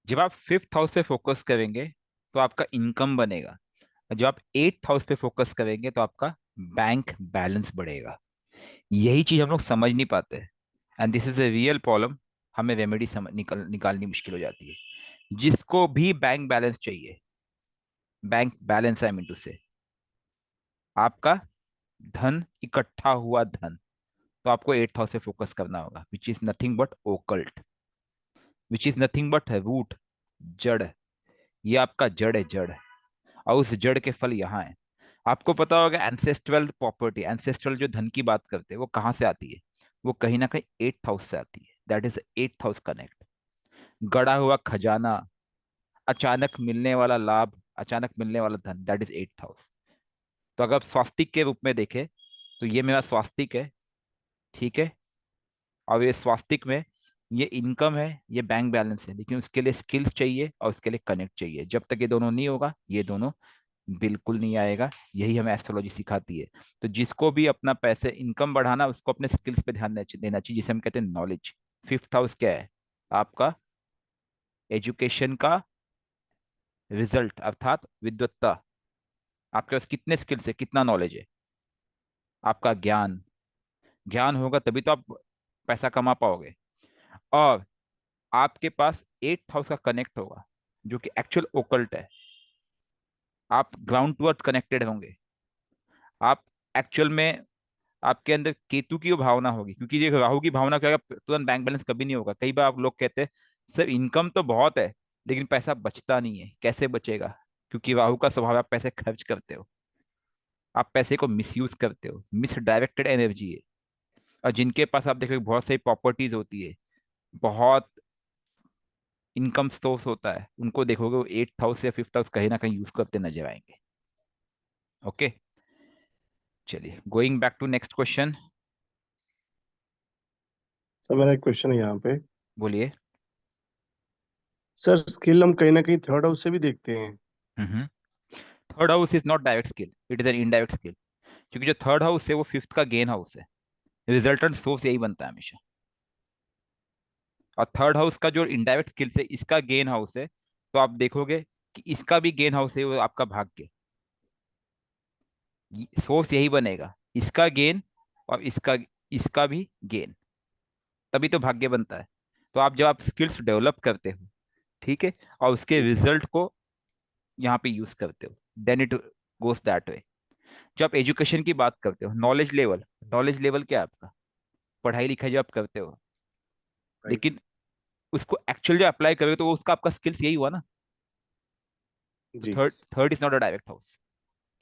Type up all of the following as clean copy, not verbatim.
जब आप fifth house पे फोकस करेंगे तो आपका इनकम बनेगा। और जब आप एट्थ हाउस पे फोकस करेंगे तो आपका बैंक बैलेंस बढ़ेगा। यही चीज हम लोग समझ नहीं पाते हैं, and this is a real problem. हमें रेमेडी समझ निकालनी मुश्किल हो जाती है। जिसको भी बैंक बैलेंस चाहिए, bank balance I mean to say, आपका धन, इकट्ठा हुआ धन, तो आपको एट्थ हाउस पे फोकस करना होगा, which is nothing but occult, which is nothing but root, जड़। ये आपका जड़ है, जड़। और उस जड़ के फल यहाँ है। आपको पता होगा एंसेस्ट्रल प्रॉपर्टी, एंसेस्ट्रल जो धन की बात करते हैं वो कहाँ से आती है? वो कहीं ना कहीं एट्थ हाउस से आती है। That is eighth house connect. गड़ा हुआ खजाना, अचानक मिलने वाला लाभ, अचानक मिलने वाला धन, दैट इज एट्थ हाउस। तो अगर आप स्वास्तिक के रूप में देखें तो ये मेरा स्वास्तिक है, ठीक है। और ये स्वास्तिक में ये इनकम है, ये बैंक बैलेंस है, लेकिन उसके लिए स्किल्स चाहिए और उसके लिए कनेक्ट चाहिए। जब तक ये दोनों नहीं होगा, ये दोनों बिल्कुल नहीं आएगा। यही हमें एस्ट्रोलॉजी सिखाती है। तो जिसको भी अपना पैसे इनकम बढ़ाना, उसको अपने स्किल्स पे ध्यान देना चाहिए, जिसे हम कहते हैं नॉलेज। फिफ्थ हाउस क्या है? आपका एजुकेशन का रिजल्ट, अर्थात विद्वत्ता। आपके पास कितने स्किल्स है, कितना नॉलेज है, आपका ज्ञान। ज्ञान होगा तभी तो आप पैसा कमा पाओगे। और आपके पास एट्थ हाउस का कनेक्ट होगा, जो कि एक्चुअल ओकल्ट है। आप ग्राउंड टू अर्थ कनेक्टेड होंगे। आप एक्चुअल में, आपके अंदर केतु की वो भावना होगी, क्योंकि ये राहु की भावना क्या है, तुरंत बैंक बैलेंस कभी नहीं होगा। कई बार आप लोग कहते हैं सर इनकम तो बहुत है लेकिन पैसा बचता नहीं है, कैसे बचेगा? क्योंकि राहु का स्वभाव है, आप पैसे खर्च करते हो, आप पैसे को मिसयूज करते हो, मिस डायरेक्टेड एनर्जी है। और जिनके पास आप देखो बहुत सारी प्रॉपर्टीज होती है, बहुत इनकम सोर्स होता है, उनको देखोगे वो एट्थ हाउस या फिफ्थ हाउस कहीं ना कहीं यूज करते नजर आएंगे। ओके, चलिए going back to next question. Sir मेरा एक क्वेश्चन है यहाँ पे। बोलिए। सर स्किल हम कहीं ना कहीं थर्ड हाउस से भी देखते हैं। Hmm. Third house is not direct skill, it is an indirect skill. क्योंकि जो थर्ड हाउस है वो फिफ्थ का गेन हाउस है। रिजल्टेंट सोर्स यही बनता है हमेशा। और थर्ड हाउस का जो इनडायरेक्ट स्किल्स है, इसका गेन हाउस है। तो आप देखोगे कि इसका भी गेन हाउस है, वो आपका भाग्य। सोर्स यही बनेगा, इसका गेन और इसका इसका भी गेन, तभी तो भाग्य बनता है। तो आप जब आप स्किल्स डेवलप करते हो, ठीक है, और उसके जी। रिजल्ट को यहाँ पे यूज करते हो, then it goes that way. जब आप एजुकेशन की बात करते हो, नॉलेज लेवल, नॉलेज लेवल क्या है आपका? पढ़ाई लिखाई जो आप करते हो, राइट। लेकिन उसको एक्चुअल जो अप्लाई करोगे तो वो उसका आपका स्किल्स यही हुआ ना। तो जी। Third third is not a direct house,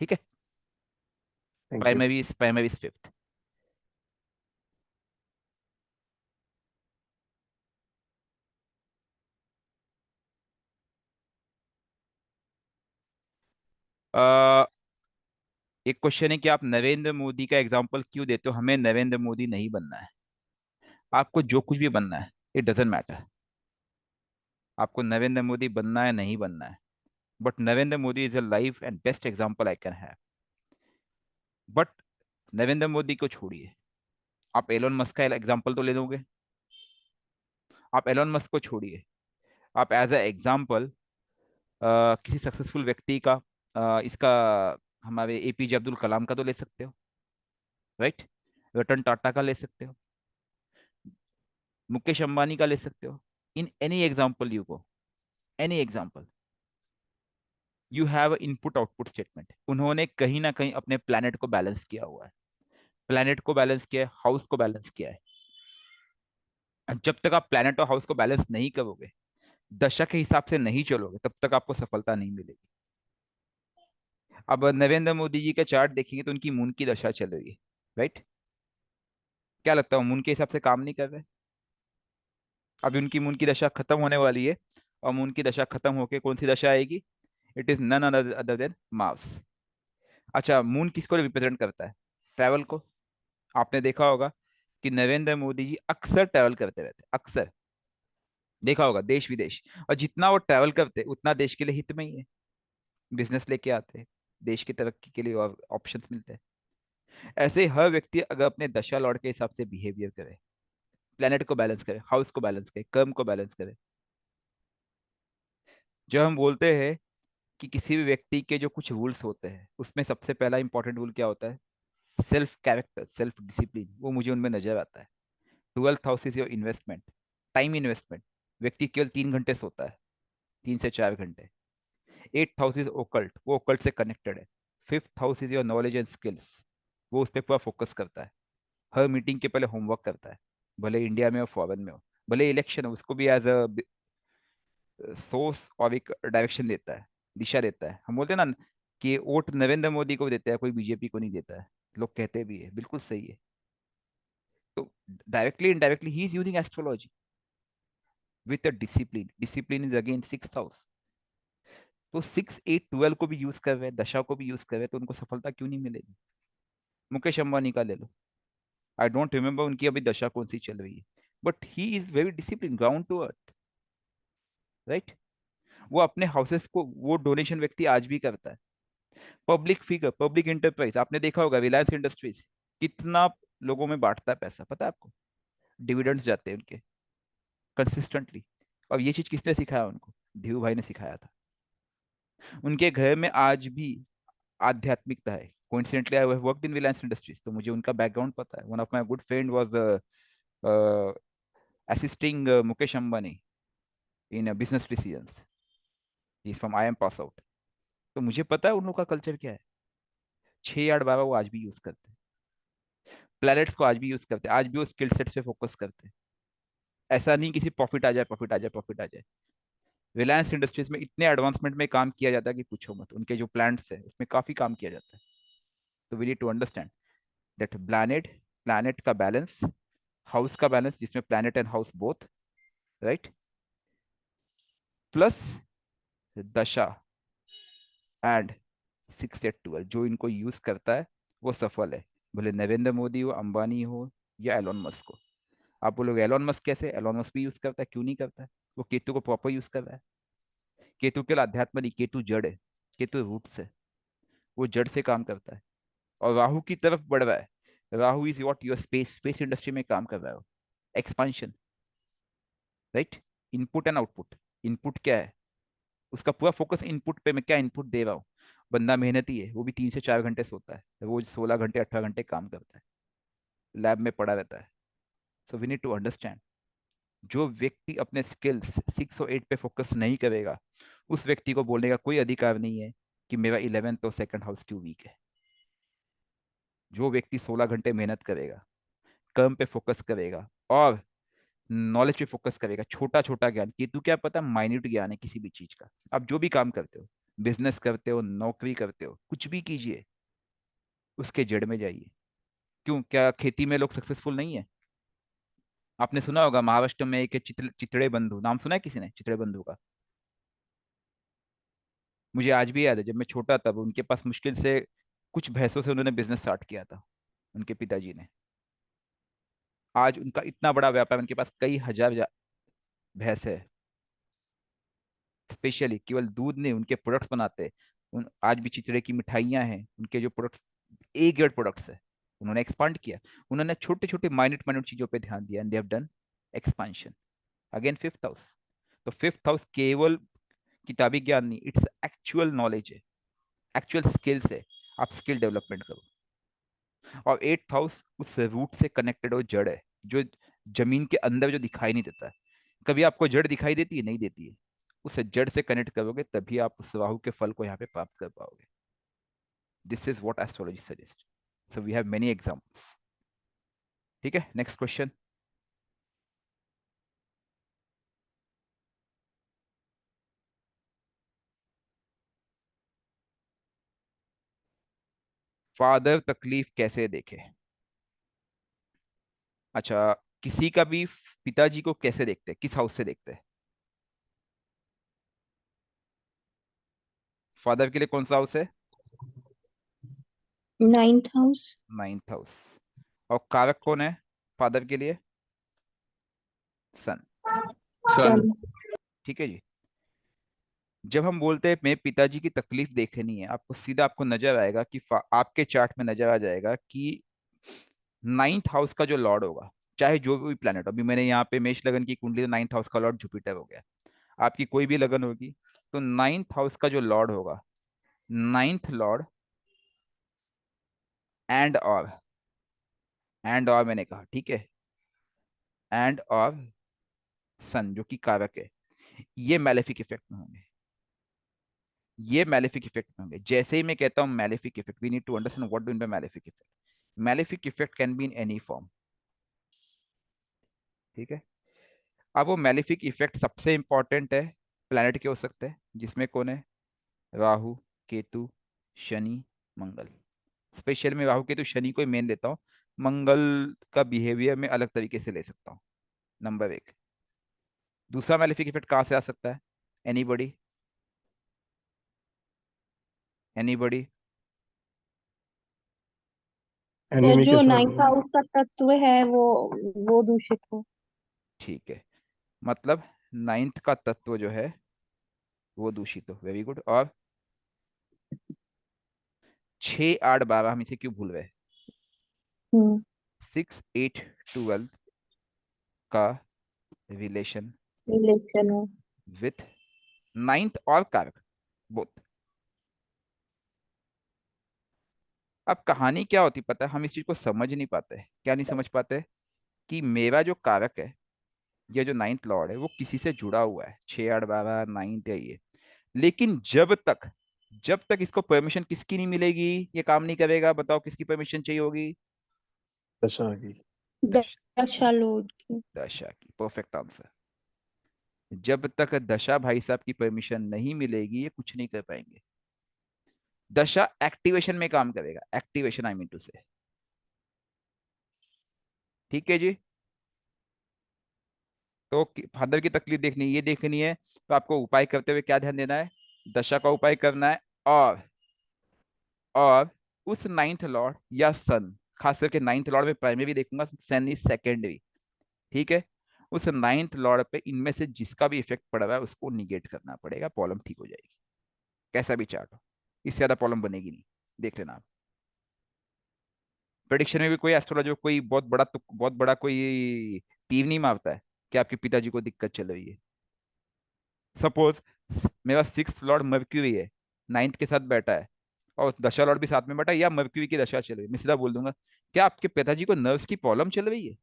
ठीक है। Thank you. Primary is fifth. एक क्वेश्चन है कि आप नरेंद्र मोदी का एग्जाम्पल क्यों देते हो? हमें नरेंद्र मोदी नहीं बनना है। आपको जो कुछ भी बनना है, इट डजेंट मैटर। आपको नरेंद्र मोदी बनना है, नहीं बनना है, but Narendra Modi is a life and best example I can have. But Narendra Modi को छोड़िए, आप एलोन मस्क का एग्जाम्पल तो ले लोगे। आप एलोन मस्क को छोड़िए, आप एज अ एग्जाम्पल किसी सक्सेसफुल व्यक्ति का, इसका, हमारे एपीजे अब्दुल कलाम का तो ले सकते हो, राइट। रतन टाटा का ले सकते हो, मुकेश अंबानी का ले सकते हो। In any example you go, any example, you have input output statement. उन्होंने कहीं ना कहीं अपने प्लैनेट को बैलेंस किया हुआ है, प्लैनेट को बैलेंस किया है, हाउस को बैलेंस किया है। जब तक आप प्लैनेट और हाउस को बैलेंस नहीं करोगे, दशा के हिसाब से नहीं चलोगे, तब तक आपको सफलता नहीं मिलेगी। अब नरेंद्र मोदी जी का चार्ट देखेंगे तो उनकी मून की दशा चल रही है, राइट। क्या लगता है वो मून के हिसाब से काम नहीं कर रहे? अभी उनकी मून की दशा खत्म होने वाली है, और मून की दशा खत्म होके कौन सी दशा आएगी? It is none other than Mars. अच्छा, मून किसको रिप्रेजेंट करता है? ट्रैवल को। आपने देखा होगा कि नरेंद्र मोदी जी अक्सर ट्रैवल करते रहते हैं, अक्सर देखा होगा, देश विदेश। और जितना वो ट्रैवल करते उतना देश के लिए हित में ही है। बिजनेस लेके आते हैं, देश की तरक्की के लिए और ऑप्शंस मिलते हैं। ऐसे ही हर व्यक्ति अगर अपने दशा लॉर्ड के हिसाब से बिहेवियर करे, प्लेनेट को बैलेंस करे, हाउस को बैलेंस करे, कर्म को बैलेंस करे, जब हम बोलते हैं कि किसी भी व्यक्ति के जो कुछ रूल्स होते हैं, उसमें सबसे पहला इंपॉर्टेंट रूल क्या होता है? सेल्फ कैरेक्टर, सेल्फ डिसिप्लिन, वो मुझे उनमें नजर आता है। 12th house is your investment, time investment. व्यक्ति केवल 3 घंटे सोता है, 3 से 4 घंटे। 8th हाउस इज ओकल्ट, वो ओकल्ट से कनेक्टेड है। 5th house is your knowledge and skills, वो उस पर पूरा फोकस करता है। हर मीटिंग के पहले होमवर्क करता है, भले इंडिया में हो फॉरेन में हो। भले इलेक्शन हो, उसको भी एज अ सोर्स और एक डायरेक्शन देता है, दिशा देता है। हम बोलते हैं ना कि वोट नरेंद्र मोदी को देता है, कोई बीजेपी को नहीं देता है। लोग कहते भी है, बिल्कुल सही है। तो directly indirectly he is using astrology with a discipline. Discipline is again 6th house. तो 6, 8, 12 को भी यूज कर रहे हैं, दशा को भी यूज कर रहे हैं, तो उनको सफलता क्यों नहीं मिलेगी? मुकेश अंबानी का ले लो। आई डोंट रिमेम्बर उनकी अभी दशा कौन सी चल रही है, but he is very discipline, ground to earth, right. वो अपने हाउसेस को वो डोनेशन व्यक्ति आज भी करता है। पब्लिक फिगर, पब्लिक इंटरप्राइज, आपने देखा होगा रिलायंस इंडस्ट्रीज कितना लोगों में बांटता है पैसा, पता है आपको? डिविडेंड्स जाते हैं उनके कंसिस्टेंटली। और ये चीज किसने सिखाया उनको? धीरू भाई ने सिखाया था। उनके घर में आज भी आध्यात्मिकता है। Coincidentally I worked in Reliance industries, तो मुझे उनका बैकग्राउंड पता है। One of my good friend was assisting Mukesh Ambani in business decisions. He is from I am pass out. तो मुझे पता है उन लोगों का कल्चर क्या है। 6, 8, 12 वो आज भी यूज करते हैं। प्लैनेट्स को आज भी यूज करते हैं, आज भी वो स्किल सेट्स पे फोकस करते हैं। ऐसा नहीं किसी प्रॉफिट आ जाए, प्रॉफिट आ जाए, प्रॉफिट आ जाए। रिलायंस इंडस्ट्रीज में इतने एडवांसमेंट में काम किया जाता है कि पूछो मत। उनके जो प्लांट्स है उसमें काफी काम किया जाता है। तो we need to understand that planet, planet का बैलेंस, हाउस का बैलेंस जिसमें planet and house both, right, plus दशा एंड 6 8 12 जो इनको यूज करता है वो सफल है। भले नरेंद्र मोदी हो, अंबानी हो, या एलोन मस्क हो। आप बोलोगे एलोन मस्क कैसे? एलोन मस्क भी यूज करता है, क्यों नहीं करता है? वो केतु को प्रॉपर यूज कर रहा है। केतु केवल अध्यात्म नहीं, केतु जड़ है, केतु रूट से, वो जड़ से काम करता है। और राहु की तरफ बढ़ रहा है। Rahu is what your space, space industry में काम कर रहा है, expansion, right. Input and output. Input क्या है? उसका पूरा फोकस इनपुट पे, मैं क्या इनपुट दे रहा हूँ। बंदा मेहनती है, वो भी 3 से 4 घंटे सोता है, रोज 16 घंटे 18 घंटे काम करता है, लैब में पड़ा रहता है। So we need to understand, जो व्यक्ति अपने स्किल्स 6 और 8 पे फोकस नहीं करेगा, उस व्यक्ति को बोलने का कोई अधिकार नहीं है कि मेरा 11th और सेकंड हाउस क्यों वीक है। जो व्यक्ति 16 घंटे मेहनत करेगा, कर्म पे फोकस करेगा, और नॉलेज पे फोकस करेगा, छोटा छोटा ज्ञान, कि तू क्या पता माइन्यूट ज्ञान है किसी भी चीज का। आप जो भी काम करते हो, बिजनेस करते हो, नौकरी करते हो, कुछ भी कीजिए, उसके जड़ में जाइए। क्यों, क्या खेती में लोग सक्सेसफुल नहीं है? आपने सुना होगा महाराष्ट्र में एक चितड़े बंधु, नाम सुना है किसी ने चितड़े बंधु का? मुझे आज भी याद है, जब मैं छोटा था उनके पास मुश्किल से कुछ भैंसों से उन्होंने बिजनेस स्टार्ट किया था, उनके पिताजी ने। आज उनका इतना बड़ा व्यापार, उनके पास कई हजार भैंस है। स्पेशली केवल दूध नहीं, उनके प्रोडक्ट्स बनाते हैं। आज भी चिचड़े की मिठाइयाँ हैं, उनके जो प्रोडक्ट्स ए ग्रेड प्रोडक्ट्स है। उन्होंने एक्सपांड किया, उन्होंने छोटे छोटे माइन्यूट माइन्यूट चीजों पे ध्यान दिया, and they have done expansion. Again 5th house. तो 5th हाउस केवल किताबी ज्ञान नहीं, इट्स एक्चुअल नॉलेज है, एक्चुअल स्किल्स है। आप स्किल डेवलपमेंट करो। और 8th हाउस उस रूट से कनेक्टेड हो, जड़ है, जो जमीन के अंदर जो दिखाई नहीं देता है। कभी आपको जड़ दिखाई देती है? नहीं देती है। उस जड़ से कनेक्ट करोगे तभी आप उस राहु के फल को यहाँ पे प्राप्त कर पाओगे। This is what astrology suggest. So we have many examples. ठीक है, नेक्स्ट क्वेश्चन। फादर तकलीफ कैसे देखे? अच्छा, किसी का भी पिताजी को कैसे देखते हैं, किस हाउस से देखते हैं? फादर के लिए कौन सा हाउस है? 9th house. 9th house. और कारक कौन है फादर के लिए? सन। सन। सन। ठीक है जी। जब हम बोलते हैं मैं पिताजी की तकलीफ देखनी है, आपको सीधा आपको नजर आएगा कि आपके चार्ट में नजर आ जाएगा कि 9th हाउस का जो लॉर्ड होगा, चाहे जो भी प्लेनेट, अभी मैंने यहाँ पे मेष लगन की कुंडली, तो 9th हाउस का लॉर्ड जुपिटर हो गया। आपकी कोई भी लगन होगी, तो नाइन्थ हाउस का जो लॉर्ड होगा, नाइन्थ लॉर्ड एंड और मैंने कहा, ठीक है, एंड और सन जो कि कारक है, ये मैलेफिक इफेक्ट में होंगे। ये मैलेफिक इफेक्ट में होंगे। जैसे ही मैं कहता हूं malefic effect, we need to understand what do mean by malefic effect. Malefic effect can be in any form, ठीक है। अब वो मैलेफिक इफेक्ट सबसे इंपॉर्टेंट है, प्लैनेट के हो सकते हैं, जिसमें कौन है, राहु, केतु, शनि, मंगल। स्पेशल में राहु केतु शनि को ही मेन लेता हूँ, मंगल का बिहेवियर में अलग तरीके से ले सकता हूँ। नंबर एक। दूसरा मैलेफिक इफेक्ट कहाँ से आ सकता है, एनीबॉडी, एनीबॉडी। एनी तो में जो कैसे नाइन्थ होगा? हाउस का तत्व है वो दूषित हो। ठीक है, मतलब नाइन्थ का तत्व जो है वो दूषित हो, वेरी गुड। और 6 8 12 हम इसे क्यों भूल गए, हम्म। 6 8 12 का रिलेशन रिलेशन हो। विथ नाइन्थ और कारक, बोथ। अब कहानी क्या होती पता है, हम इस चीज को समझ नहीं पाते। क्या नहीं समझ पाते, कि मेरा जो कारक है, ये जो नाइन्थ लॉर्ड है, वो किसी से जुड़ा हुआ है, 6 8 12 नाइन्थ है ये। लेकिन जब तक इसको परमिशन किसकी नहीं मिलेगी, ये काम नहीं करेगा। बताओ किसकी परमिशन चाहिए होगी, दशा की। दश दशा लोड की। दशा की, परफेक्ट आंसर। जब तक दशा भाई साहब की परमिशन नहीं मिलेगी, ये कुछ नहीं कर पाएंगे। दशा एक्टिवेशन में काम करेगा, एक्टिवेशन आई मीन टू से, ठीक है जी। तो फादर की तकलीफ देखनी है, ये देखनी है, तो आपको उपाय करते हुए क्या ध्यान देना है, दशा का उपाय करना है। और उस नाइन्थ लॉर्ड या सन, खास करके नाइन्थ लॉर्ड में प्राइमरी देखूंगा, सन इज सेकेंडरी, ठीक है। उस नाइन्थ लॉर्ड पे इनमें से जिसका भी इफेक्ट पड़ रहा है उसको निगेट करना पड़ेगा, प्रॉब्लम ठीक हो जाएगी। कैसा भी चार्ट हो, इससे ज्यादा प्रॉब्लम बनेगी नहीं, देख लेना आप। प्रेडिक्शन में भी कोई एस्ट्रोलॉजर कोई बहुत बड़ा कोई तीर नहीं मारता है कि आपके पिताजी को दिक्कत चल रही है। सपोज मेरा सिक्स लॉर्ड मर्क्यूरी है, नाइन्थ के साथ बैठा है, और दशा लॉर्ड भी साथ में बैठा है, या मर्क्यूरी की दशा चल रही है, मैं सीधा बोल दूंगा क्या आपके पिताजी को नर्व्स की प्रॉब्लम चल रही है।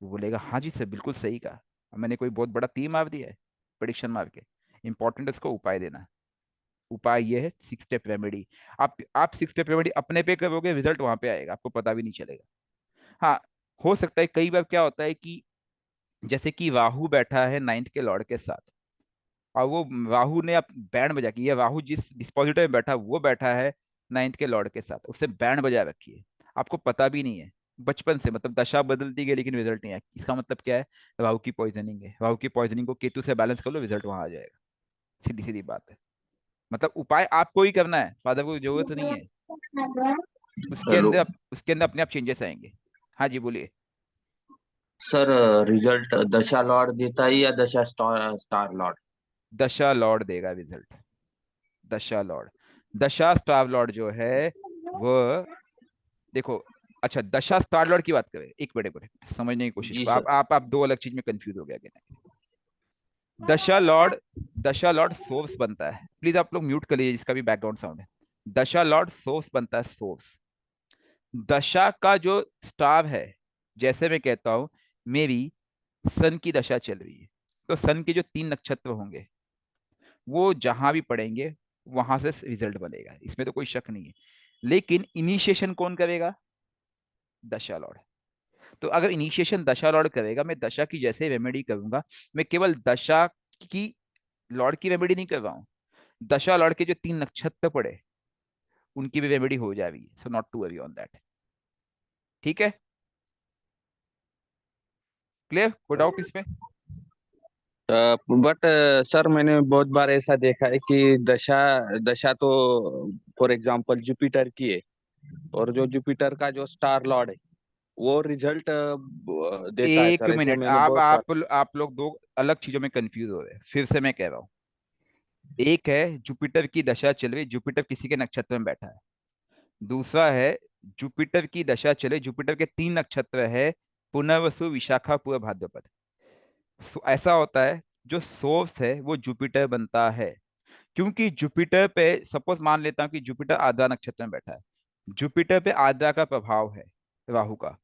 वो बोलेगा हाँ जी सर, बिल्कुल सही कहा, अब मैंने कोई बहुत बड़ा तीर मार दिया है प्रेडिक्शन मार के। इंपॉर्टेंट है उसको उपाय देना। उपाय ये है 6 स्टेप रेमेडी। आप 6 स्टेप रेमेडी अपने पे करोगे, रिजल्ट वहां पे आएगा, आपको पता भी नहीं चलेगा। हाँ, हो सकता है कई बार क्या होता है कि जैसे कि राहु बैठा है नाइन्थ के लॉर्ड के साथ, और वो राहु ने अब बैंड बजा के, ये राहु जिस डिस्पोजिटर में बैठा वो बैठा है नाइन्थ के लॉर्ड के साथ, उससे बैंड बजा रखी है, आपको पता भी नहीं है। बचपन से, मतलब दशा बदलती गई लेकिन रिजल्ट नहीं आया। इसका मतलब क्या है, राहु की पॉइजनिंग है। राहु की पॉइजनिंग को केतु से बैलेंस कर लो, रिजल्ट वहां आ जाएगा। सीधी सीधी बात है। मतलब उपाय आपको ही करना है, फादर को जरूरत नहीं है। हेलो उसके अंदर अपने आप चेंजेस आएंगे। हाँ जी बोलिए। सर, रिजल्ट दशा लॉर्ड देता है या दशा स्टार स्टार लॉर्ड? दशा लॉर्ड देगा रिजल्ट, दशा लॉर्ड। दशा स्टार लॉर्ड जो है वो, देखो, अच्छा दशा स्टार लॉर्ड की बात करें, एक मिनट एक मिनट, समझने की कोशिश जी करो। सर। आप दो अलग चीज में कंफ्यूज हो गया क्या। दशा लॉर्ड, दशा लॉर्ड सोर्स बनता है, प्लीज आप लोग म्यूट कर लीजिए जिसका भी बैकग्राउंड साउंड है। दशा लॉर्ड सोर्स बनता है, सोर्स। दशा का जो स्टार है, जैसे मैं कहता हूं मेरी सन की दशा चल रही है, तो सन के जो 3 नक्षत्र होंगे वो जहां भी पड़ेंगे वहां से रिजल्ट बनेगा, इसमें तो कोई शक नहीं है। लेकिन इनिशिएशन कौन करेगा, दशा लॉर्ड। तो अगर इनिशिएशन दशा लॉर्ड करेगा, मैं दशा की जैसे रेमेडी करूंगा, मैं केवल दशा की लॉर्ड की रेमेडी नहीं कर रहा हूँ, दशा लॉर्ड के जो 3 नक्षत्र पड़े उनकी भी रेमेडी हो जाएगी। So not to worry on that, ठीक है। क्लियर, कोई डाउट इसमें। बट सर, मैंने बहुत बार ऐसा देखा है कि दशा दशा तो फॉर एग्जांपल जुपिटर की है, और जो जुपिटर का जो स्टार लॉर्ड है वो रिजल्ट देता है एक सर। ऐसे मिनट, मैंने बहुत बार। आप लोग दो अलग चीजों में कंफ्यूज हो रहे हैं, फिर से मैं कह रहा हूँ। एक है जुपिटर की दशा चल रही, जुपिटर किसी के नक्षत्र में बैठा है। दूसरा है जुपिटर की दशा चले, जुपिटर के 3 नक्षत्र है, पुनर्वसु, विशाखा, पूर्व भाद्रपद। ऐसा होता है जो सोर्स है वो जुपिटर बनता है, क्योंकि जुपिटर पे सपोज मान लेता हूँ कि जुपिटर आद्रा नक्षत्र में बैठा है, जुपिटर पे आद्रा का प्रभाव है, राहु का।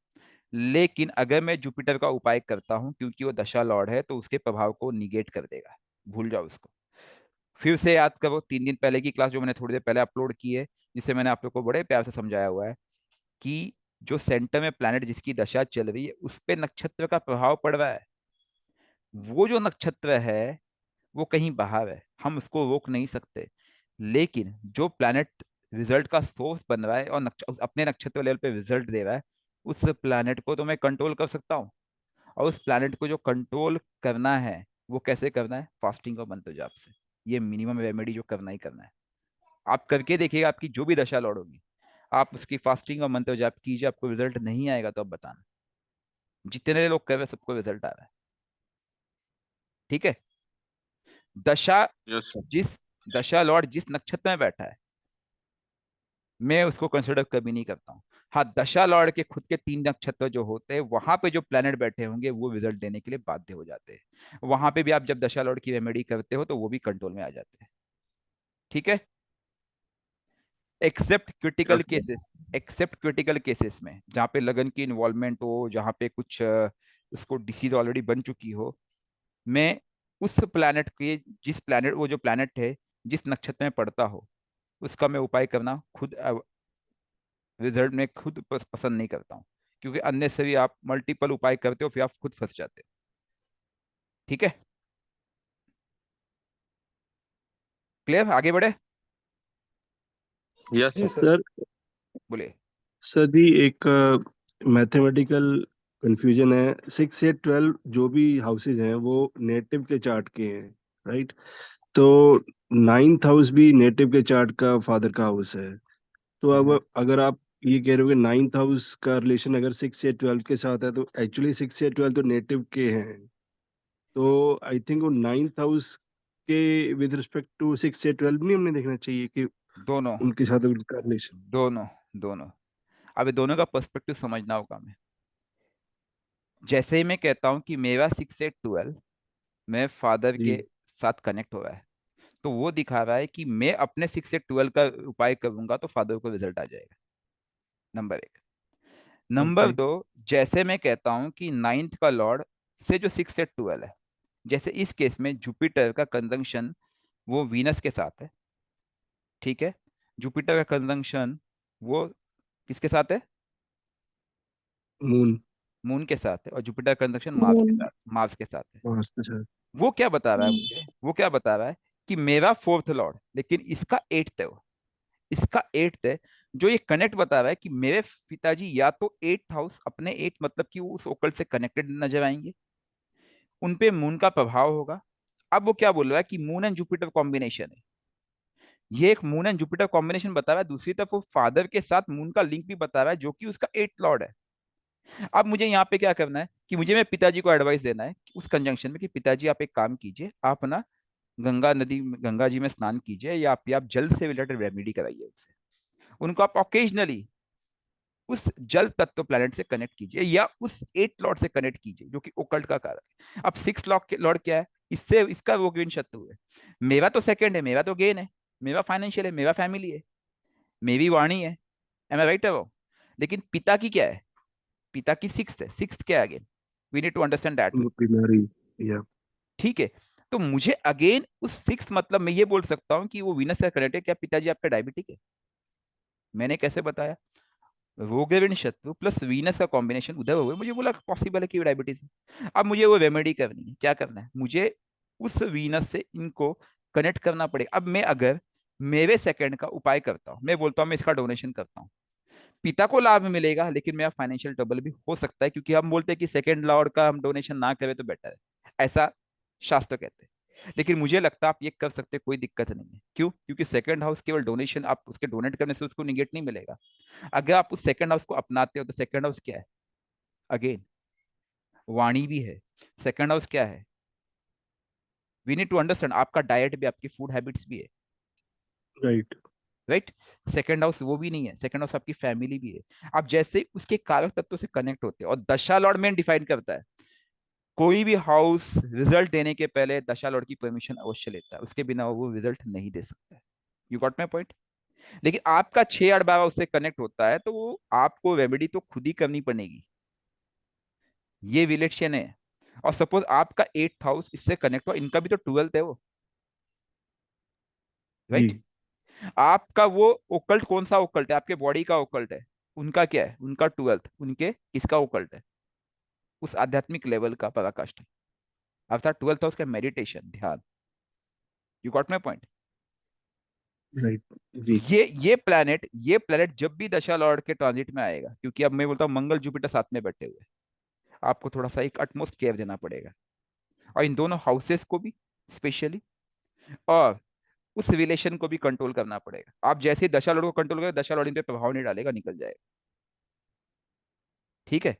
लेकिन अगर मैं जुपिटर का उपाय करता हूं, क्योंकि वो दशा लॉर्ड है, तो उसके प्रभाव को निगेट कर देगा, भूल जाओ उसको। फिर से याद करो 3 दिन पहले की क्लास जो मैंने थोड़ी देर पहले अपलोड की है, जिससे मैंने आप लोग को बड़े प्यार से समझाया हुआ है कि जो सेंटर में प्लैनेट जिसकी दशा चल रही है उस पे नक्षत्र का प्रभाव पड़ रहा है। वो जो नक्षत्र है वो कहीं बाहर है, हम उसको रोक नहीं सकते। लेकिन जो प्लैनेट रिजल्ट का सोर्स बन रहा है और अपने नक्षत्र लेवल पे रिजल्ट दे रहा है, उस प्लैनेट को तो मैं कंट्रोल कर सकता हूँ। और उस प्लैनेट को जो कंट्रोल करना है वो कैसे करना है? फास्टिंग और मंत्र जाप से। ये मिनिमम रेमेडी जो करना ही करना है। आप करके देखिएगा, आपकी जो भी दशा लौट होगी, आप उसकी फास्टिंग और मंत्र जाप कीजिए, आपको रिजल्ट नहीं आएगा तो आप बताना। जितने लोग कर रहे हैं सबको रिजल्ट आ रहा है। ठीक है। दशा यस सर। जिस दशा लॉर्ड जिस नक्षत्र में बैठा है मैं उसको कंसिडर कभी नहीं करता हूँ। हाँ, दशा लॉर्ड के खुद के 3 नक्षत्र जो होते हैं वहां पे जो प्लेनेट बैठे होंगे वो रिजल्ट देने के लिए बाध्य हो जाते हैं। वहां पे भी आप जब दशा लॉर्ड की रेमेडी करते हो तो वो भी कंट्रोल में आ जाते हैं। ठीक है। Except critical yes sir. Cases, except critical cases में जहाँ पे लगन की इन्वॉल्वमेंट हो, जहाँ पे कुछ उसको डिसीज ऑलरेडी बन चुकी हो, मैं उस प्लैनेट के जिस प्लैनेट वो जो प्लैनेट है जिस नक्षत्र में पड़ता हो उसका मैं उपाय करना खुद रिजल्ट में खुद पसंद नहीं करता हूँ, क्योंकि अन्य से भी आप मल्टीपल उपाय करते हो फिर आप खुद फंस जाते हो। ठीक है। क्लियर? आगे बढ़े। यस जी सर। सर। बोले। सर जी एक मैथमेटिकल कंफ्यूजन है। 6 से 12 जो भी हाउसेज हैं वो नेटिव के चार्ट के हैं, राइट? तो 9th हाउस भी नेटिव के चार्ट का फादर का हाउस है। तो हम्म, अब अगर आप ये कह रहे हो कि 9th हाउस का रिलेशन अगर 6 से 12 के साथ है, तो एक्चुअली 6 से 12 तो नेटिव के हैं। तो आई थिंक वो 9th हाउस के विद रिस्पेक्ट टू 6 से 12 नहीं हमने देखना चाहिए कि दोनों उनके साथ उनका रिलेशन। दोनों दोनों। अब ये दोनों का पर्सपेक्टिव समझना होगा हमें। जैसे ही मैं कहता हूँ कि मेरा 6 से 12 मेरे फादर जी। के साथ कनेक्ट हो रहा है, तो वो दिखा रहा है कि मैं अपने 6 से 12 का उपाय करूंगा तो फादर को रिजल्ट आ जाएगा। नंबर एक। Number okay. दो, जैसे मैं कहता हूं कि 9th का लॉर्ड से जो 6 से 12 है, जैसे इस केस में जुपिटर का कंजंक्शन वो वीनस के साथ है। ठीक है। जुपिटर का कंजंक्शन वो किसके साथ है? मून। मून के साथ है। और जुपिटर का कंजंक्शन मार्स मून। के साथ, मार्स के साथ है। मार्स के साथ। वो क्या बता रहा है मुझे? वो क्या बता रहा है कि मेरा 4th लॉर्ड, लेकिन इसका 8th है वो, इसका 8th है। जो ये कनेक्ट बता रहा है कि मेरे पिताजी या तो 8th हाउस अपने 8 मतलब कि वो उस ओकल्ट से कनेक्टेड नजर आएंगे, उन पे मून का प्रभाव होगा। अब वो क्या बोल रहा है कि मून एंड जुपिटर कॉम्बिनेशन है। ये एक मून एंड जुपिटर कॉम्बिनेशन बता रहा है, दूसरी तरफ वो फादर के साथ मून का लिंक भी बता रहा है जो कि उसका 8th लॉर्ड है। अब मुझे यहाँ पे क्या करना है कि मुझे मेरे पिताजी को एडवाइस देना है कि उस कंजंक्शन में कि पिताजी आप एक काम कीजिए, आप ना गंगा जी में स्नान कीजिए, या आप जल से रिलेटेड रेमेडी कराइए उनसे। उनको आप ऑकेजनली उस जल तत्व प्लैनेट से कनेक्ट कीजिए या उस 8th लॉर्ड से कनेक्ट कीजिए जो कि ओकल्ट का कारक है। अब 6th लॉर्ड क्या है? इससे इसका वो गेन शत्रु है। मेरा तो सेकंड है, मेरा तो गेन है, मेरा फाइनेंशियल है, मेरा फैमिली है, मेरी वाणी है। एम आई राइट है वो? लेकिन पिता की क्या है? पिता की 6th है। 6th क्या है again? We need to understand that. बीमारी। या। ठीक है। तो मुझे अगेन उस 6th मतलब मैं ये बोल सकता हूँ कि वो वीनस से कनेक्ट है। क्या पिताजी आपका डायबिटिक है? मैंने कैसे बताया? रोगेविन शत्रु प्लस वीनस का कॉम्बिनेशन उधर हुए, मुझे बोला पॉसिबल है कि डायबिटीज है। अब मुझे वो रेमेडी करनी है। क्या करना है मुझे? उस वीनस से इनको कनेक्ट करना पड़ेगा। अब मैं अगर मेरे सेकंड का उपाय करता हूँ, मैं बोलता हूँ मैं इसका डोनेशन करता हूँ, पिता को लाभ मिलेगा लेकिन मेरा फाइनेंशियल ट्रबल भी हो सकता है, क्योंकि हम बोलते हैं कि सेकंड लॉर्ड का हम डोनेशन ना करें तो बेटर है, ऐसा शास्त्र कहते हैं। लेकिन मुझे लगता है आप ये कर सकते हैं, कोई दिक्कत नहीं है। क्यों? क्योंकि सेकंड हाउस केवल डोनेशन, आप उसके डोनेट करने से उसको निगेट नहीं मिलेगा। अगर आप उस सेकंड हाउस को अपनाते हो तो सेकंड हाउस क्या है? अगेन वाणी भी है। सेकंड हाउस क्या है? वी नीड टू अंडरस्टैंड आपका डाइट भी, आपकी फूड हैबिट्स भी है। राइट। राइट। सेकंड हाउस वो भी नहीं है, सेकंड हाउस आपकी फैमिली भी है। आप जैसे उसके कारक तत्व से कनेक्ट होते हैं, और दशा लॉर्ड में डिफाइन करता है कोई भी हाउस रिजल्ट देने के पहले दशा लॉर्ड की परमिशन अवश्य लेता है, उसके बिना वो रिजल्ट नहीं दे सकता है। You got my point. लेकिन आपका 6 8 12 उससे कनेक्ट होता है तो वो आपको रेमेडी तो खुद ही करनी पड़ेगी, ये रिलेशन है। और सपोज आपका 8th हाउस इससे कनेक्ट हुआ, इनका भी तो 12th है वो, राइट। जी आपका वो ओकल्ट कौन सा ओकल्ट है, आपके बॉडी का ओकल्ट है, उनका क्या है, उनका 12th, उनके किसका ओकल्ट है, उस आध्यात्मिक लेवल का पराकाष्ठ है, अर्थात 12th हाउस का मेडिटेशन ध्यान। You got my point. Right. जी ये प्लेनेट जब भी दशा लॉर्ड के ट्रांजिट में आएगा, क्योंकि अब मैं बोलता हूँ मंगल जुपिटर साथ में बैठे हुए हैं, आपको थोड़ा सा एक अटमोस्ट केयर देना पड़ेगा, और इन दोनों हाउसेस को भी स्पेशली, और उस रिलेशन को भी कंट्रोल करना पड़ेगा। आप जैसे ही दशा लॉर्ड को कंट्रोल करें, दशा लॉर्ड इन पे प्रभाव नहीं डालेगा, निकल जाएगा। ठीक है,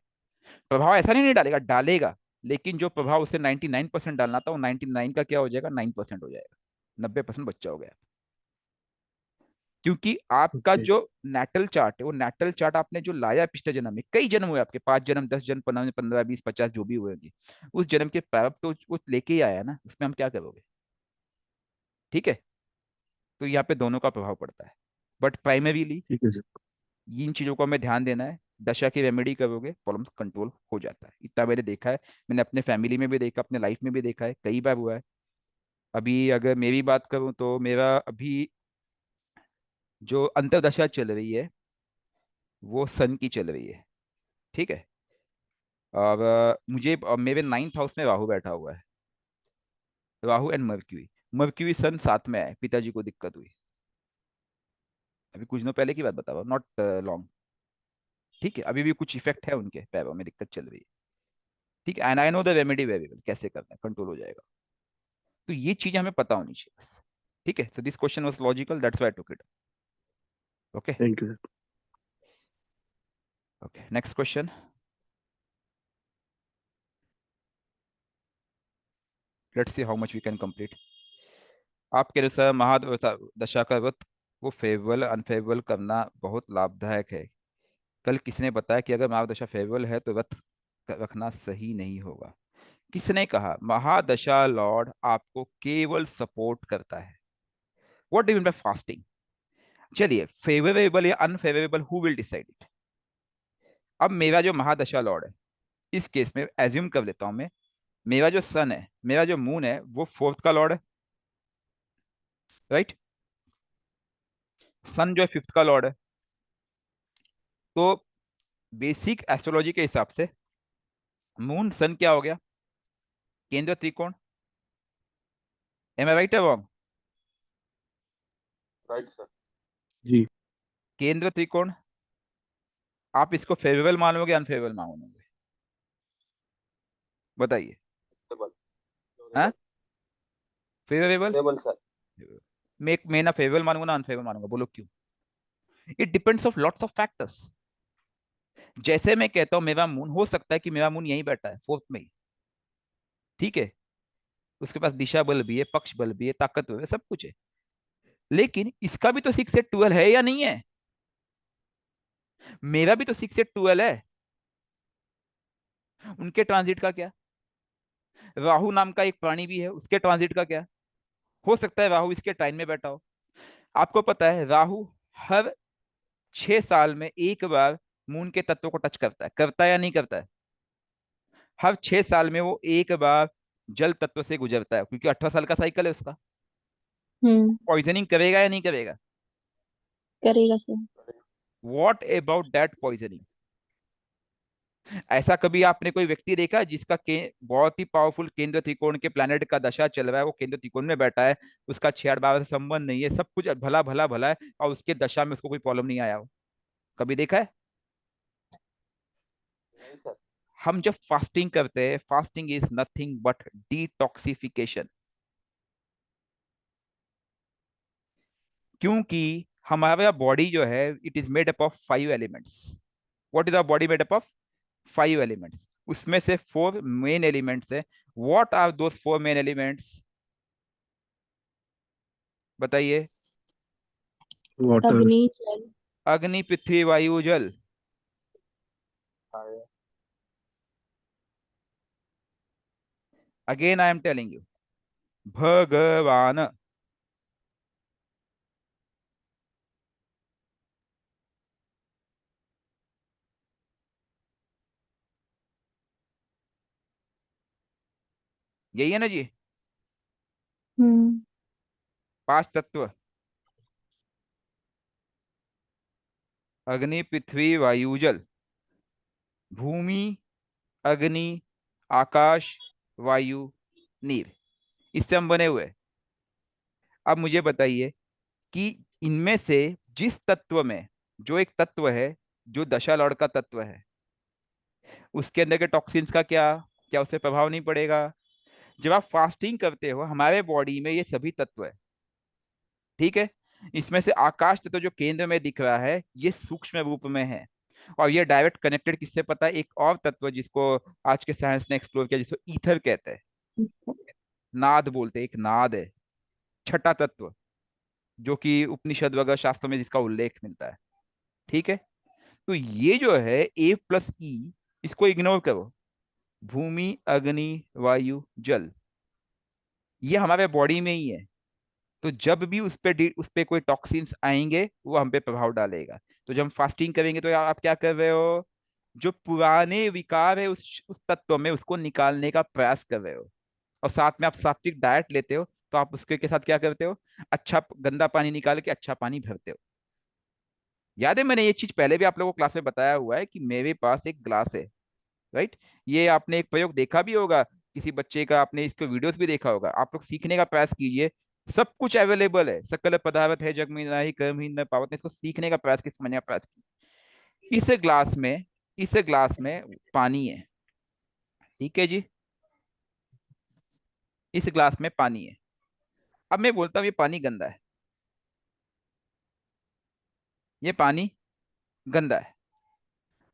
प्रभाव ऐसा नहीं डालेगा, डालेगा, लेकिन जो प्रभाव उसे 99% डालना था वो 99 का क्या हो जाएगा, 9% हो जाएगा, 90% बच्चा हो गया। क्योंकि आपका ओके। जो नेटल चार्ट है, वो नेटल चार्ट आपने जो लाया पिछले जन्म में, कई जन्म हुए आपके, 5 जन्म, 10 जन्म, 15 15 20 50 जो भी हुए होंगे, उस जन्म के प्रारब्ध तो वो लेके ही आया ना, उसमें हम क्या करोगे। ठीक है, तो यहाँ पे दोनों का प्रभाव पड़ता है, बट प्राइमरीली ठीक है सर। इन चीजों को हमें ध्यान देना है। दशा की रेमेडी करोगे, प्रॉब्लम्स कंट्रोल हो जाता है, इतना मैंने देखा है, मैंने अपने फैमिली में भी देखा, अपने लाइफ में भी देखा है, कई बार हुआ है। अभी अगर मेरी बात करूं तो मेरा अभी जो अंतरदशा चल रही है वो सन की चल रही है। ठीक है, और मेरे 9th हाउस में राहु बैठा हुआ है, राहु एंड मर्क्यूरी। मर्क्यूरी सन साथ में है, पिताजी को दिक्कत हुई, अभी कुछ दिनों पहले की बात बता रहा हूँ, नॉट लॉन्ग। ठीक है, अभी भी कुछ इफेक्ट है, उनके पैरों में दिक्कत चल रही है। ठीक है, and I know the remedy very well, कैसे करना है, कंट्रोल हो जाएगा। तो ये चीजें हमें पता होनी चाहिए बस। ठीक है, तो this question was logical, that's why I took it. Okay. Thank you sir. Okay, next question, let's see how much we can complete. आपके अनुसार महादशा का व्रत वो फेवरेबल अनफेवरेबल करना बहुत लाभदायक है। कल किसी ने बताया कि अगर महादशा फेवरेबल है तो व्रत रखना सही नहीं होगा। किसने कहा? महादशा लॉर्ड आपको केवल सपोर्ट करता है। What do you mean by fasting? चलिए, फेवरेबल या unfavourable, who will decide it? अब मेरा जो महादशा लॉर्ड है, इस केस में एज्यूम कर लेता हूं मैं, मेरा जो सन है, मेरा जो मून है, वो 4th का लॉर्ड है, राइट। सन जो है 5th का लॉर्ड है। तो बेसिक एस्ट्रोलॉजी के हिसाब से मून सन क्या हो गया? केंद्र त्रिकोण। एम आई राइट और रॉन्ग? Right sir. जी केंद्र त्रिकोण, आप इसको फेवरेबल मानोगे अनफेवरेबल मानोगे, बताइए। टेबल हाँ, फेवरेबल। Table sir. मैं ना फेवरेबल मानूंगा ना अनफेवरेबल मानूंगा, बोलो क्यों? It depends of lots of factors. जैसे मैं कहता हूं मेरा मून, हो सकता है कि मेरा मून यहीं बैठा है 4th में ही, ठीक है, उसके पास दिशा बल भी है, पक्ष बल भी है, ताकतवर है, सब कुछ है, लेकिन इसका भी तो 6 8 12 है या नहीं है? मेरा भी तो 6 8 12 है। उनके ट्रांजिट का क्या? राहु नाम का एक प्राणी भी है, उसके ट्रांजिट का क्या? हो सकता है राहु इसके टाइम में बैठा हो। आपको पता है राहु हर 6 साल में एक बार मून के तत्व को टच करता है या नहीं करता है? हर 6 साल में वो एक बार जल तत्व से गुजरता है, क्योंकि 18 साल का साइकिल है उसका। हम्म। पॉइजनिंग करेगा या नहीं करेगा? करेगा sir. What about that poisoning? ऐसा कभी आपने कोई व्यक्ति देखा है जिसका बहुत ही पावरफुल केंद्र त्रिकोण के प्लैनेट का दशा चल रहा है, वो केंद्र त्रिकोण में बैठा है, उसका 6 8 12 से संबंध नहीं है, सब कुछ भला भला भला है, और उसके दशा में उसको कोई प्रॉब्लम नहीं आया हो? कभी देखा है? नहीं सर। हम जब फास्टिंग करते हैं, fasting is nothing but detoxification. क्योंकि हमारा बॉडी जो है, it is made up of 5 elements. What is our body made up of? 5 elements. उसमें से 4 मेन एलिमेंट्स है। What are those 4 main elements? बताइए। वाटर। अग्नि जल। अग्नि, पृथ्वी, वायु, जल। Fire. Again I am telling you, भगवान। यही है ना जी? हम्म। 5 तत्व, अग्नि पृथ्वी वायु जल, भूमि अग्नि आकाश वायु नीर, इससे हम बने हुए हैं। अब मुझे बताइए कि इनमें से जिस तत्व में, जो एक तत्व है जो दशा लॉर्ड का तत्व है, उसके अंदर के टॉक्सिन्स का क्या क्या उससे प्रभाव नहीं पड़ेगा? जब आप फास्टिंग करते हो, हमारे बॉडी में ये सभी तत्व है, ठीक है? इसमें से आकाश तत्व जो केंद्र में दिख रहा है, ये सूक्ष्म रूप में है, और ये डायरेक्ट कनेक्टेड किससे पता है? एक और तत्व जिसको आज के साइंस ने एक्सप्लोर किया, जिसको ईथर कहते हैं, नाद बोलते हैं, एक नाद है, छठा तत्व, जो कि उपनिषद वगैरह शास्त्रों में जिसका उल्लेख मिलता है, ठीक है? तो ये जो है A+E, इसको इग्नोर करो। भूमि अग्नि वायु जल, ये हमारे बॉडी में ही है। तो जब भी उस पे कोई टॉक्सिन्स आएंगे, वो हम पे प्रभाव डालेगा। तो जब हम फास्टिंग करेंगे, तो आप क्या कर रहे हो? जो पुराने विकार है उस तत्व में, उसको निकालने का प्रयास कर रहे हो। और साथ में आप सात्विक डाइट लेते हो, तो आप उसके के साथ क्या करते हो? अच्छा गंदा पानी निकाल के अच्छा पानी भरते हो। याद है, मैंने ये चीज पहले भी आप लोगों को क्लास में बताया हुआ है कि मेरे पास एक ग्लास है, राइट? ये आपने एक प्रयोग देखा भी होगा किसी बच्चे का, आपने इसके वीडियोस भी देखा होगा। आप लोग सीखने का प्रयास कीजिए, सब कुछ अवेलेबल है, सकल पदार्थ है जग में, नाही कर्म ही न पावत। इसको सीखने का प्रयास, समझने का प्रयास कीजिए। इस ग्लास में पानी है, ठीक है जी? इस ग्लास में पानी है। अब मैं बोलता हूँ ये पानी गंदा है, ये पानी गंदा है।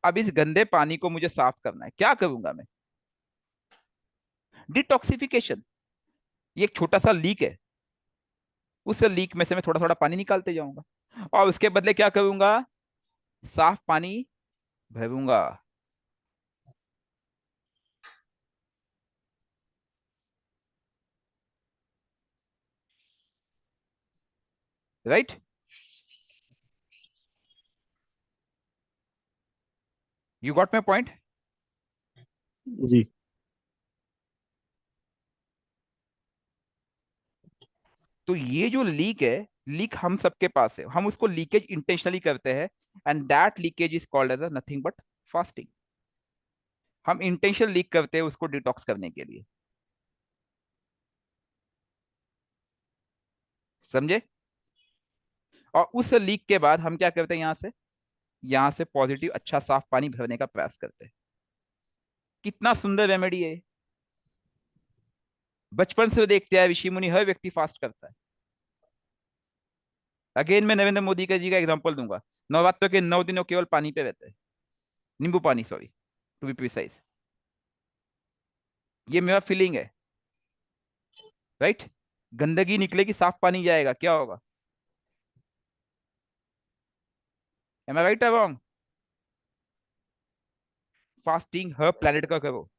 अब इस गंदे पानी को मुझे साफ करना है, क्या करूंगा मैं? डिटॉक्सिफिकेशन। ये एक छोटा सा लीक है, उस लीक में से मैं थोड़ा थोड़ा पानी निकालते जाऊंगा, और उसके बदले क्या करूंगा? साफ पानी भरूंगा, right? You got my point? जी। तो ये जो लीक है, लीक हम सबके पास है, हम उसको लीकेज इंटेंशनली करते हैं, and that leakage is called as nothing but fasting. हम इंटेंशनल लीक करते हैं उसको डिटॉक्स करने के लिए, समझे? और उस लीक के बाद हम क्या करते हैं? यहां से पॉजिटिव अच्छा साफ पानी भरने का प्रयास करते हैं। कितना सुंदर रेमेडी है! बचपन से देखते आए ऋषि मुनि, हर व्यक्ति फास्ट करता है। अगेन मैं नरेंद्र मोदी का जी का एग्जांपल दूंगा। नवरात्र के 9 दिनों केवल पानी पे रहते हैं, नींबू पानी, सॉरी टू बी प्रिसाइज। ये मेरा फीलिंग है, राइट? गंदगी निकलेगी, साफ पानी जाएगा, क्या होगा? एम आई राइट और रॉन्ग? फास्टिंग हर प्लेनेट का करो,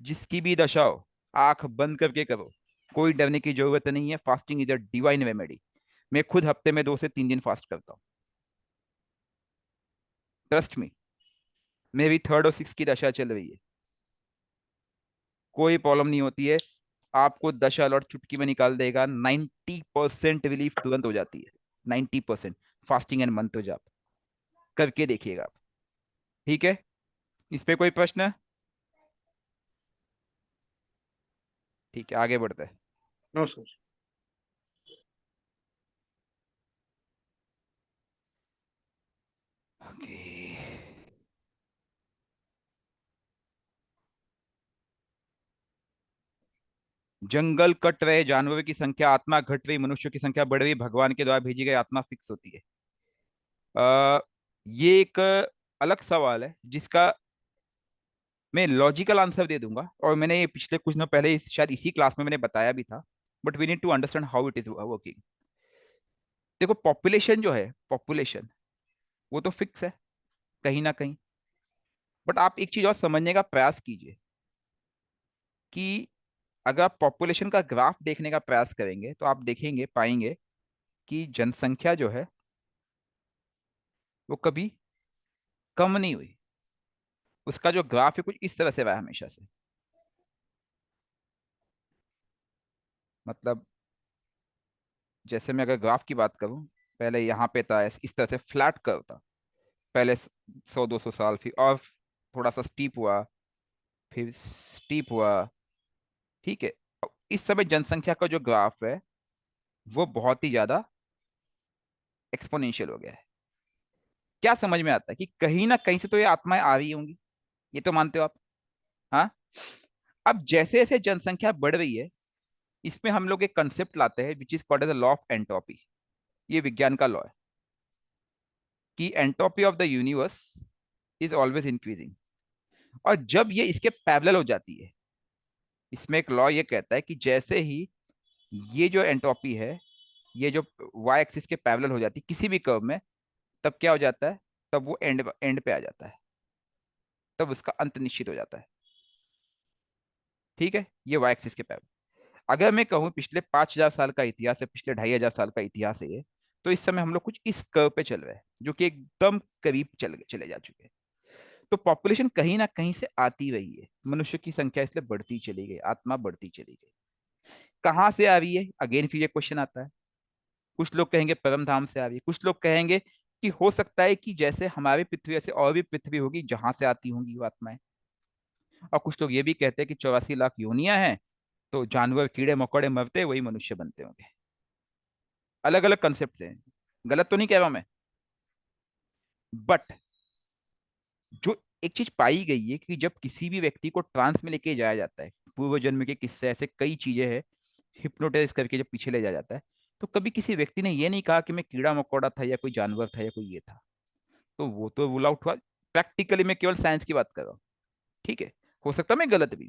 जिसकी भी दशा हो, आंख बंद करके करो, कोई डरने की जरूरत नहीं है। Fasting is a divine remedy. मैं खुद हफ्ते में 2 से 3 दिन फास्ट करता हूँ, ट्रस्ट मी। मेरी 3rd और 6th की दशा चल रही है, कोई प्रॉब्लम नहीं होती है। आपको दशा लौट चुटकी में निकाल देगा, 90% रिलीफ तुरंत हो जाती है, 90%। फास्टिंग एंड मंत्र जाप करके देखिएगा आप, ठीक है? इस पे कोई प्रश्न? ठीक है, आगे बढ़ते हैं। No sir. ओके। जंगल कट रहे, जानवरों की संख्या, आत्मा घट रही, मनुष्यों की संख्या बढ़ रही, भगवान के द्वारा भेजी गई आत्मा फिक्स होती है। आ, ये एक अलग सवाल है, जिसका मैं लॉजिकल आंसर दे दूंगा, और मैंने ये पिछले कुछ दिनों पहले शायद इसी क्लास में मैंने बताया भी था। But we need to understand how it is working. देखो, पॉपुलेशन जो है, पॉपुलेशन वो तो फिक्स है कहीं ना कहीं। बट आप एक चीज और समझने का प्रयास कीजिए कि अगर आप पॉपुलेशन का ग्राफ देखने का प्रयास करेंगे तो आप देखेंगे पाएंगे कि जनसंख्या जो है वो कभी कम नहीं हुई। उसका जो ग्राफ है कुछ इस तरह से रहा है हमेशा से। मतलब जैसे मैं अगर ग्राफ की बात करूं, पहले यहाँ पे था, इस तरह से फ्लैट कर्व था। पहले 100-200 साल, फिर और थोड़ा सा स्टीप हुआ, फिर स्टीप हुआ। ठीक है। अब इस समय जनसंख्या का जो ग्राफ है वो बहुत ही ज्यादा एक्सपोनेंशियल हो गया है। क्या समझ में आता है कि कहीं ना कहीं से तो ये आत्माएं आ रही होंगी, ये तो मानते हो आप? हाँ। अब जैसे जैसे जनसंख्या बढ़ रही है, इसमें हम लोग एक कंसेप्ट लाते हैं which is called as the law of entropy. ये विज्ञान का लॉ है कि entropy of the universe is always increasing. और जब ये इसके पैरेलल हो जाती है, इसमें एक लॉ ये कहता है कि जैसे ही ये जो एंट्रोपी है, ये जो वाई एक्सिस के पैरेलल हो जाती है किसी भी कर्व में, तब क्या हो जाता है? तब वो एंड एंड पे आ जाता है, तब उसका अंत निश्चित हो जाता है। ठीक है, ये वाई एक्सिस के पैरेलल। अगर मैं कहूँ पिछले 5,000 साल का इतिहास है, पिछले 2,500 साल का इतिहास है ये, तो इस समय हम लोग कुछ इस कर्व पे चल रहे हैं जो कि एकदम करीब चले जा चुके हैं। तो पॉपुलेशन कहीं ना कहीं से आती रही है, मनुष्य की संख्या इसलिए बढ़ती चली गई, आत्मा बढ़ती चली गई। कहाँ से आ रही है? अगेन फिर ये क्वेश्चन आता है। कुछ लोग कहेंगे परम धाम से आ रही है, कुछ लोग कहेंगे कि हो सकता है कि जैसे हमारी पृथ्वी ऐसे और भी पृथ्वी होगी जहां से आती होंगी वो आत्माएं। और कुछ लोग ये भी कहते हैं कि 84 लाख योनियां हैं, तो जानवर कीड़े मकोड़े मरते वही मनुष्य बनते होंगे। अलग अलग कंसेप्ट हैं, गलत तो नहीं कह रहा मैं। बट जो एक चीज पाई गई है कि जब किसी भी व्यक्ति को ट्रांस में लेके जाया जाता है, पूर्व जन्म के किस्से ऐसे कई चीजें हैं, हिप्नोटाइज करके जब पीछे ले जाया जाता है, तो कभी किसी व्यक्ति ने ये नहीं कहा कि मैं कीड़ा मकोड़ा था या कोई जानवर था या कोई ये था। तो वो तो रूल आउट हुआ। प्रैक्टिकली मैं केवल साइंस की बात कर रहा हूँ। ठीक है, हो सकता है मैं गलत भी।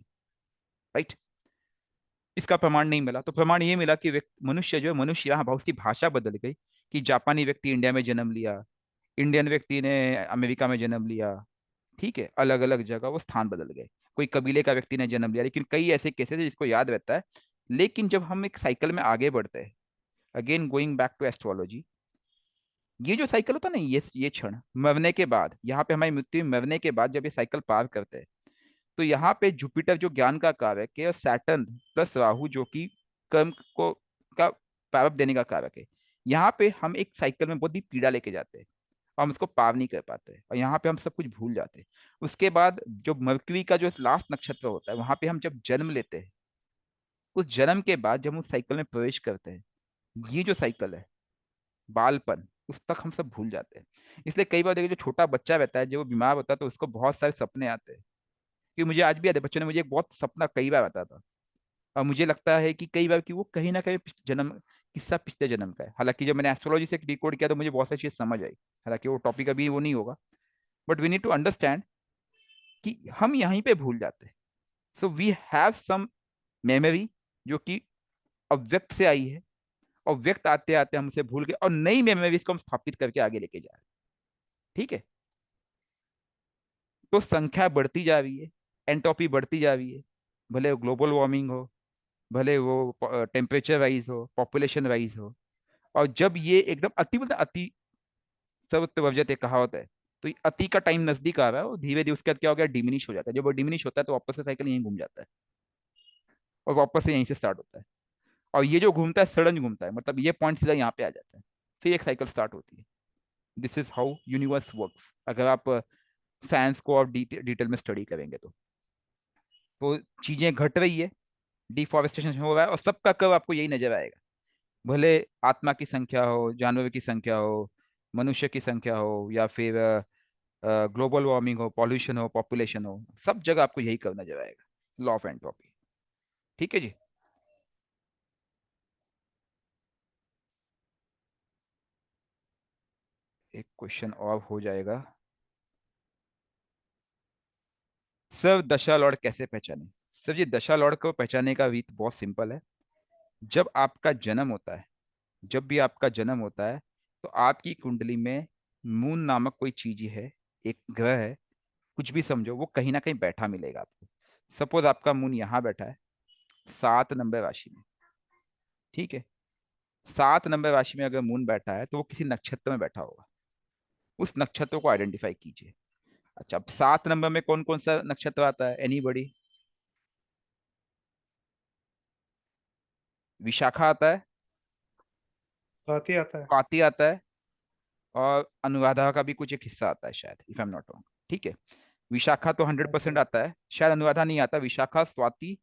राइट। इसका प्रमाण नहीं मिला, तो प्रमाण ये मिला कि मनुष्य जो है, मनुष्य यहाँ उसकी भाषा बदल गई। कि जापानी व्यक्ति इंडिया में जन्म लिया, इंडियन व्यक्ति ने अमेरिका में जन्म लिया। ठीक है, अलग अलग जगह वो स्थान बदल गए। कोई कबीले का व्यक्ति ने जन्म लिया, लेकिन कई ऐसे केसेस है जिसको याद रहता है। लेकिन जब हम एक साइकिल में आगे बढ़ते हैं, again going back to astrology, ये जो साइकिल होता है ना, ये क्षण मरने के बाद, यहाँ पे हमारी मृत्यु मरने के बाद जब ये साइकिल पार करते हैं, तो यहाँ पे जुपिटर जो ज्ञान का कारक है, और सैटर्न प्लस राहु जो कि कर्म को का प्रारब्ध देने का कारक है, यहाँ पे हम एक साइकिल में बहुत ही पीड़ा लेके जाते हैं और हम उसको पार नहीं कर पाते हैं, और यहाँ पे हम सब कुछ भूल जाते हैं। उसके बाद जो मरकरी का जो लास्ट नक्षत्र होता है, वहां पे हम जब जन्म लेते हैं, उस जन्म के बाद जब हम उस साइकिल में प्रवेश करते हैं, ये जो साइकिल है, बालपन, उस तक हम सब भूल जाते हैं। इसलिए कई बार देखिए, जो छोटा बच्चा रहता है, जब वो बीमार होता है तो उसको बहुत सारे सपने आते हैं। कि मुझे आज भी याद है, बच्चों ने मुझे एक बहुत सपना कई बार आता था। और मुझे लगता है कि कई बार कि वो कहीं ना कहीं जन्म किस्सा पिछले जन्म का है। हालांकि जब मैंने एस्ट्रोलॉजी से डिकोड किया तो मुझे बहुत सारी चीज समझ आई। हालांकि वो टॉपिक अभी वो नहीं होगा, but we need to understand कि हम यहीं पे भूल जाते हैं। So we have some memory जो कि अव्यक्त से आई है, और व्यक्त आते आते हम उसे भूल गए, और नई मेमोरीज को हम स्थापित करके आगे लेके जा रहे हैं। ठीक है। तो संख्या बढ़ती जा रही है, एंट्रोपी बढ़ती जा रही है, भले वो ग्लोबल वार्मिंग हो, भले वो टेम्परेचर राइज हो, पॉपुलेशन राइज हो। और जब ये एकदम अति, मतलब अति सर्वत्र कहावत है, तो ये अति का टाइम नजदीक आ रहा है, और धीरे धीरे उसके बाद क्या हो गया, डिमिनिश हो जाता है। जब वो डिमिनिश होता है तो वापस से साइकिल यहीं घूम जाता है, और वापस से यहीं से स्टार्ट होता है। और ये जो घूमता है सडन घूमता है, मतलब ये पॉइंट सीधा यहाँ पे आ जाता है, फिर एक साइकिल स्टार्ट होती है। This is how universe works, अगर आप साइंस को और डिटेल में स्टडी करेंगे तो चीजें घट रही है, डिफॉरेस्टेशन हो रहा है, और सबका कर्व आपको यही नजर आएगा। भले आत्मा की संख्या हो, जानवर की संख्या हो, मनुष्य की संख्या हो, या फिर ग्लोबल वार्मिंग हो, पॉल्यूशन हो, पॉपुलेशन हो, सब जगह आपको यही कर्व नजर आएगा, लॉ ऑफ एंट्रोपी। ठीक है जी। एक क्वेश्चन और हो जाएगा, सर दशा लॉर्ड कैसे पहचाने? सर जी, दशा लॉर्ड को पहचानने का रीत बहुत सिंपल है। जब आपका जन्म होता है, जब भी आपका जन्म होता है, तो आपकी कुंडली में मून नामक कोई चीज है, एक ग्रह है, कुछ भी समझो, वो कहीं ना कहीं बैठा मिलेगा आपको। सपोज आपका मून यहाँ बैठा है, 7 नंबर राशि में। ठीक है, 7 नंबर राशि में अगर मून बैठा है तो वो किसी नक्षत्र में बैठा होगा, उस नक्षत्र को आइडेंटिफाई कीजिए। अच्छा, अब 7 नंबर में कौन कौन सा नक्षत्र आता है, एनीबॉडी? विशाखा आता है, साथ ही आता है। स्वाति आता है, और अनुराधा का भी कुछ एक हिस्सा आता है शायद, if I am not wrong. ठीक है, विशाखा तो 100% आता है, शायद अनुराधा नहीं आता, विशाखा, स्वाति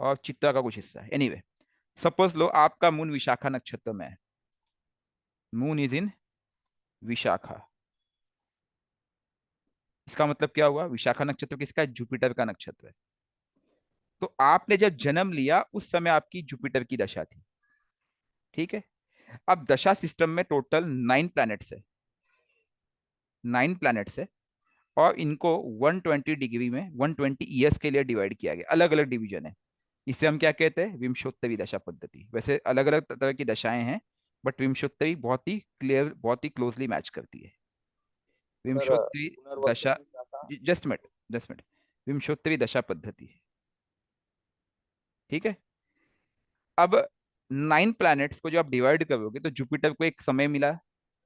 और चित्रा का कुछ हिस्सा है। एनीवे, सपोज लो आपका मून विशाखा नक्षत्र में है, मून इज इन विशाखा। इसका मतलब क्या हुआ, विशाखा नक्षत्र किसका है, जुपिटर का नक्षत्र है। तो आपने जब जन्म लिया उस समय आपकी जुपिटर की दशा थी। ठीक है, अब दशा सिस्टम में टोटल 9 प्लैनेट्स है, 9 प्लैनेट्स है, और इनको 120 डिग्री में 120 ईयर्स के लिए डिवाइड किया गया, अलग अलग डिवीजन है। इसे हम क्या कहते हैं, विंशोत्तरी दशा पद्धति। वैसे अलग अलग तरह की दशाएं हैं, बट विंशोत्तरी बहुत ही क्लियर, बहुत ही क्लोजली मैच करती है। सर विंशोत्तरी दशा, पुनर्वसु शाखा। जस्ट मिनट, जस्ट मिनट, विंशोत्तरी दशा पद्धति। ठीक है, अब 9 प्लैनेट्स को जो आप डिवाइड करोगे तो जुपिटर को एक समय मिला,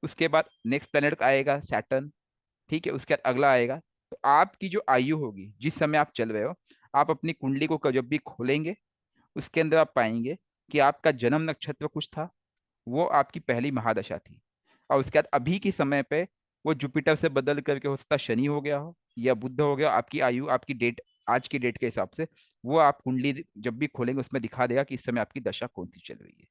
उसके बाद नेक्स्ट प्लैनेट आएगा सैटर्न। ठीक है, उसके बाद अगला आएगा। तो आपकी जो आयु होगी जिस समय आप चल रहे हो, आप अपनी कुंडली को जब भी खोलेंगे उसके अंदर आप पाएंगे कि आपका जन्म नक्षत्र कुछ था, वो आपकी पहली महादशा थी, और उसके बाद अभी के समय पे वो जुपिटर से बदल करके हो सकता है शनि हो गया हो या बुध हो गया। आपकी आयु, आपकी डेट, आज की डेट के हिसाब से वो आप कुंडली जब भी खोलेंगे उसमें दिखा देगा कि इस समय आपकी दशा कौन सी चल रही है।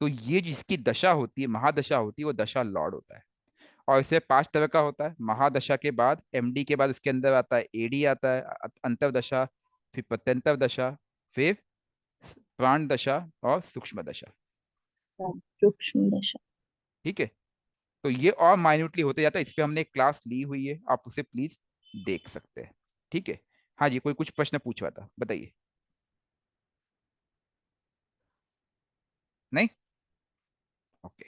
तो ये जिसकी दशा होती है, महादशा होती है, वो दशा लॉर्ड होता है। और इसे 5 तरह का होता है। महादशा के बाद, एमडी के बाद उसके अंदर आता है एडी, आता है अंतर्दशा, फिर प्रत्यंतर दशा, फिर प्राण दशा और सूक्ष्म दशा। सूक्ष्म दशा। ठीक है, तो ये और माइन्यूटली होते जाता है, इस पे हमने एक क्लास ली हुई है, आप उसे प्लीज देख सकते हैं। ठीक है, हाँ जी, कोई कुछ प्रश्न पूछ रहा था, बताइए। नहीं, ओके।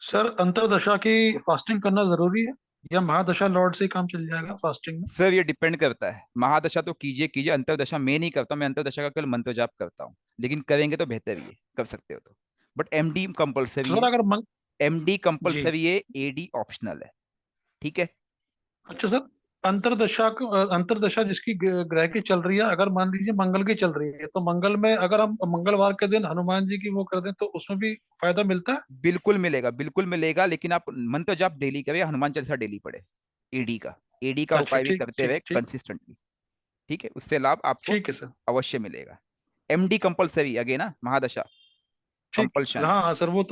सर अंतरदशा की फास्टिंग करना जरूरी है या महादशा लॉर्ड से ही काम चल जाएगा फास्टिंग में? सर ये डिपेंड करता है, महादशा तो कीजिए कीजिए, अंतरदशा मैं नहीं करता, मैं अंतरदशा का केवल मंत्र जाप करता हूँ, लेकिन करेंगे तो बेहतर ही है, कर सकते हो तो। बट एमडी तो कंपलसरी सर है, अगर एमडी जी, कंपलसरी है, एडी ऑप्शनल है। ठीक है, अच्छा सर, अंतरदशा जिसकी ग्रह की चल रही है, अगर मान लीजिए मंगल की चल रही है, तो मंगल में अगर हम मंगलवार के दिन हनुमान जी की वो कर दें तो उसमें भी फायदा मिलता है? बिल्कुल मिलेगा, बिल्कुल मिलेगा, लेकिन आप मंत्र जाप डेली करें, हनुमान चालीसा डेली पढ़े, एडी का, एडी का अच्छा, उपाय भी ठीक करते ठीक हुए ठीक। कंसिस्टेंटली। ठीक है, उससे लाभ आपको ठीक है सर। अवश्य मिलेगा। एमडी कंपलसरी अगेन ना, महादशा ठीक, कंपल्शन है। हाँ हाँ सर, वो